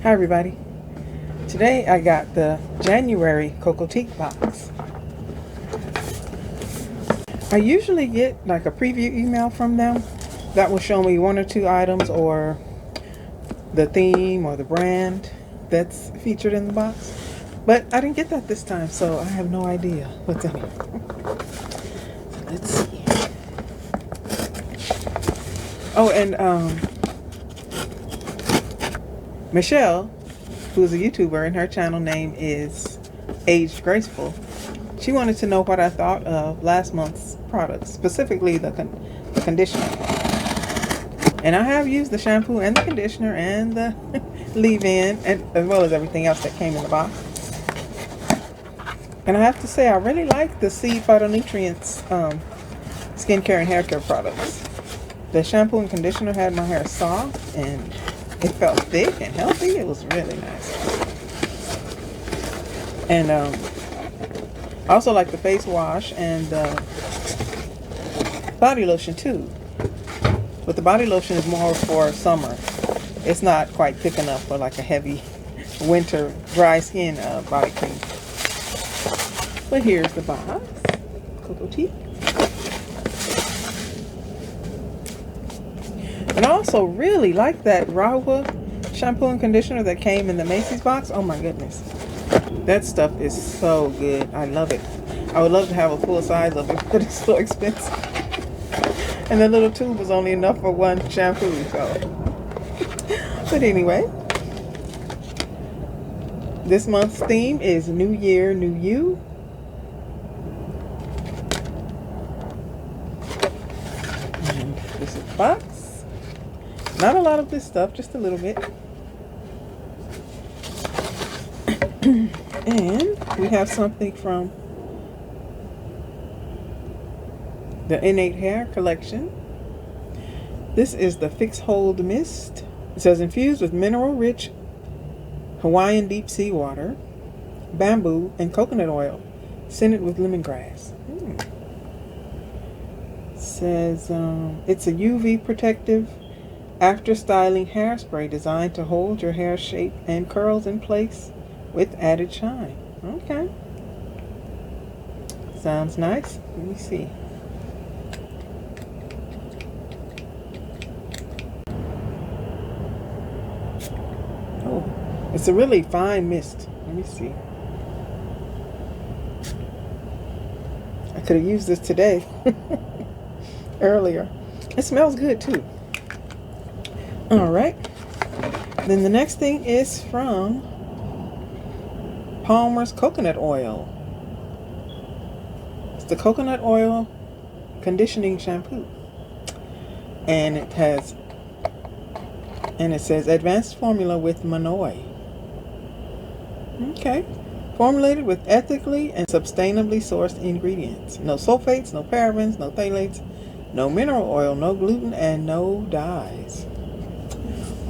Hi everybody. Today I got the January Cocotique Box. I usually get like a preview email from them that will show me one or two items or the theme or the brand that's featured in the box. But I didn't get that this time, so I have no idea what's in here. Let's see. Oh, and Michelle, who's a YouTuber, and her channel name is Aged Graceful. She wanted to know what I thought of last month's products, specifically the conditioner. And I have used the shampoo and the conditioner and the leave-in, and as well as everything else that came in the box. And I have to say, I really like the Seed Phytonutrients skincare and hair care products. The shampoo and conditioner had my hair soft and it felt thick and healthy. It was really nice. And I also like the face wash and the body lotion too. But the body lotion is more for summer. It's not quite thick enough for like a heavy winter dry skin body cream. But here's the box. Cocotique. And I also really like that Rawa shampoo and conditioner that came in the Macy's box. Oh my goodness. That stuff is so good. I love it. I would love to have a full size of it, but it's so expensive. And the little tube was only enough for one shampoo, so. But anyway. This month's theme is New Year, New You. And this is the box. Not a lot of this stuff, just a little bit. And we have something from the Innate Hair collection. This is the Fix Hold Mist. It says infused with mineral-rich Hawaiian deep sea water, bamboo, and coconut oil, scented with lemongrass. It says it's a UV protective after styling hairspray designed to hold your hair shape and curls in place with added shine. Okay. Sounds nice. Let me see. Oh, it's a really fine mist. Let me see. I could have used this today. Earlier. It smells good too. Alright, then the next thing is from Palmer's Coconut Oil. It's the coconut oil conditioning shampoo. And it says advanced formula with Manoi. Okay. Formulated with ethically and sustainably sourced ingredients. No sulfates, no parabens, no phthalates, no mineral oil, no gluten, and no dyes.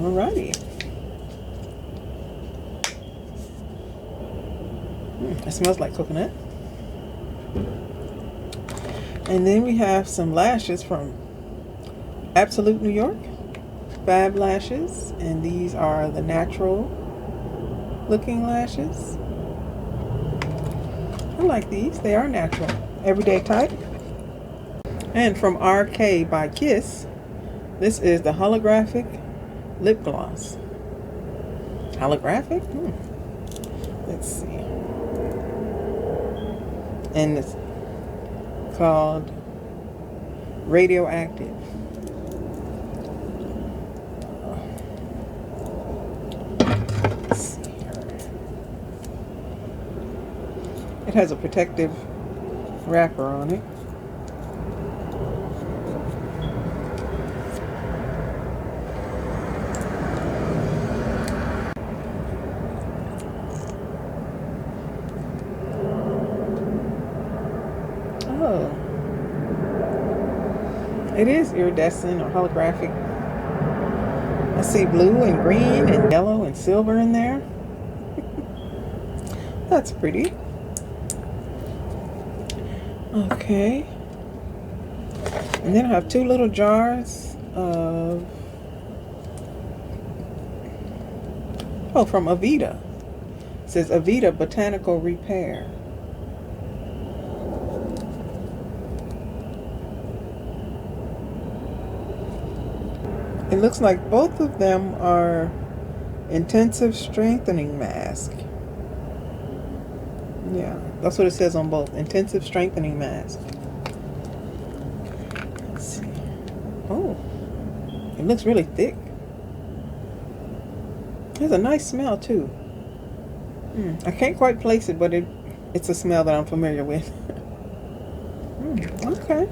Alrighty. It smells like coconut. And then we have some lashes from Absolute New York. Fab lashes. And these are the natural looking lashes. I like these. They are natural. Everyday type. And from RK by Kiss, this is the Holographic Lip Gloss. Holographic? Let's see. And it's called Radioactive. Let's see here. It has a protective wrapper on it. Oh, it is iridescent or holographic. I see blue and green and yellow and silver in there. That's pretty. Okay. And then I have two little jars of Oh, from Avida. It says Avida Botanical Repair. It looks like both of them are intensive strengthening mask. Yeah, that's what it says on both. Intensive strengthening mask. Let's see. Oh, it looks really thick. It has a nice smell too. I can't quite place it, but it's a smell that I'm familiar with. Okay.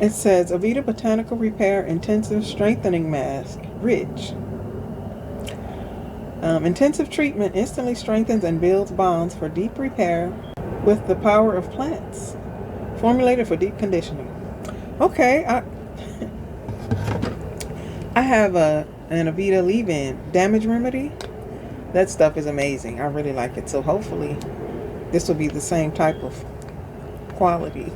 It says Avida Botanical Repair Intensive Strengthening Mask, Ridge. Intensive treatment instantly strengthens and builds bonds for deep repair with the power of plants. Formulated for deep conditioning. Okay, I have an Avida leave-in damage remedy. That stuff is amazing. I really like it. So hopefully this will be the same type of quality.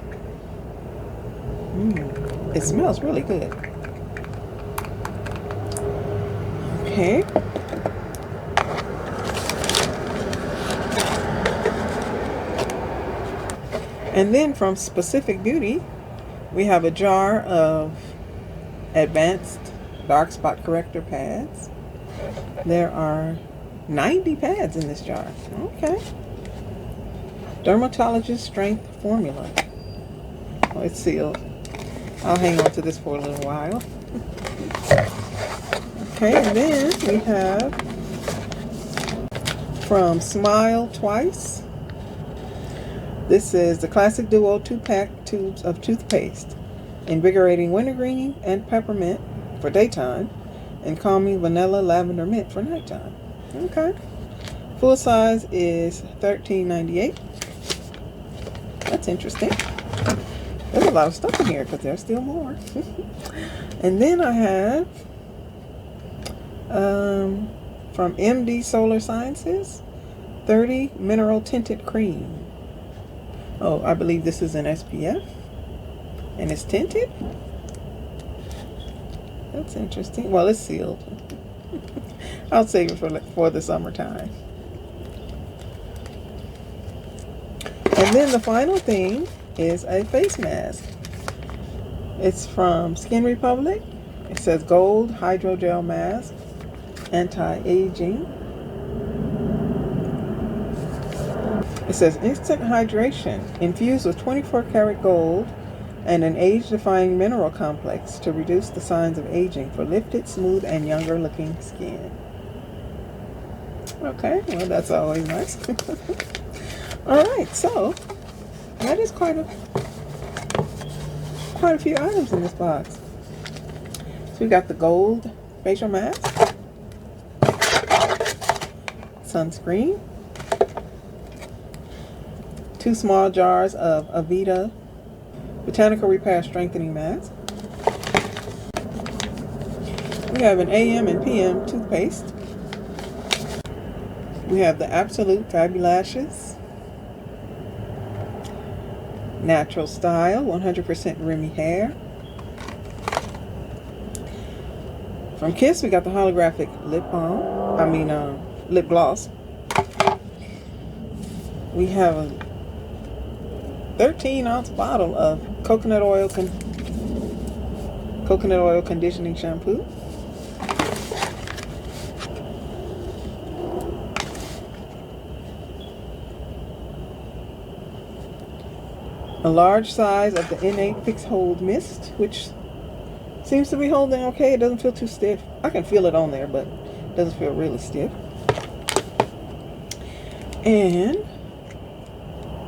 It smells really good. Okay. And then from Specific Beauty, we have a jar of advanced dark spot corrector pads. There are 90 pads in this jar. Okay. Dermatologist Strength Formula. Oh, it's sealed. I'll hang on to this for a little while. Okay, and then we have from Smile Twice. This is the Classic Duo 2-pack tubes of toothpaste. Invigorating wintergreen and peppermint for daytime, and calming vanilla lavender mint for nighttime. Okay. Full size is $13.98. That's interesting. There's a lot of stuff in here because there's still more. And then I have from MD Solar Sciences 30 Mineral Tinted Cream. Oh, I believe this is an SPF. And it's tinted? That's interesting. Well, it's sealed. I'll save it for the summertime. And then the final thing is a face mask. It's from Skin Republic. It says Gold Hydrogel Mask, Anti-Aging. It says Instant Hydration, infused with 24 karat gold and an age-defying mineral complex to reduce the signs of aging for lifted, smooth, and younger-looking skin. Okay, well, that's always nice. All right, so that is quite a few items in this box. So we got the gold facial mask, sunscreen, 2 small jars of Avida Botanical Repair Strengthening Mask. We have an AM and PM toothpaste. We have the Absolute Fabulashes Natural Style 100% Remy Hair. From Kiss, we got the Holographic Lip Gloss. We have a 13-ounce bottle of coconut oil conditioning shampoo. A large size of the Innate Fix Hold Mist, which seems to be holding okay. It doesn't feel too stiff. I can feel it on there, but it doesn't feel really stiff. And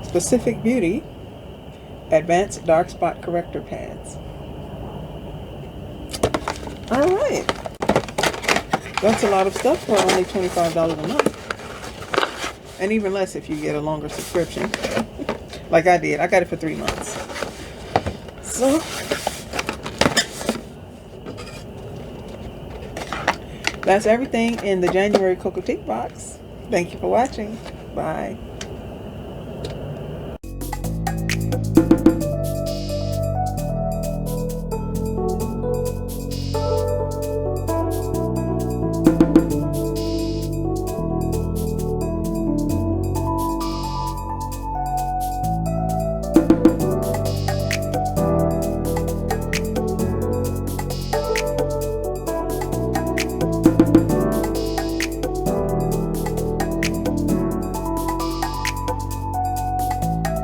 Specific Beauty Advanced Dark Spot Corrector Pads. Alright. That's a lot of stuff for only $25 a month. And even less if you get a longer subscription. Like I did. I got it for 3 months. So, that's everything in the January Cocotique box. Thank you for watching. Bye.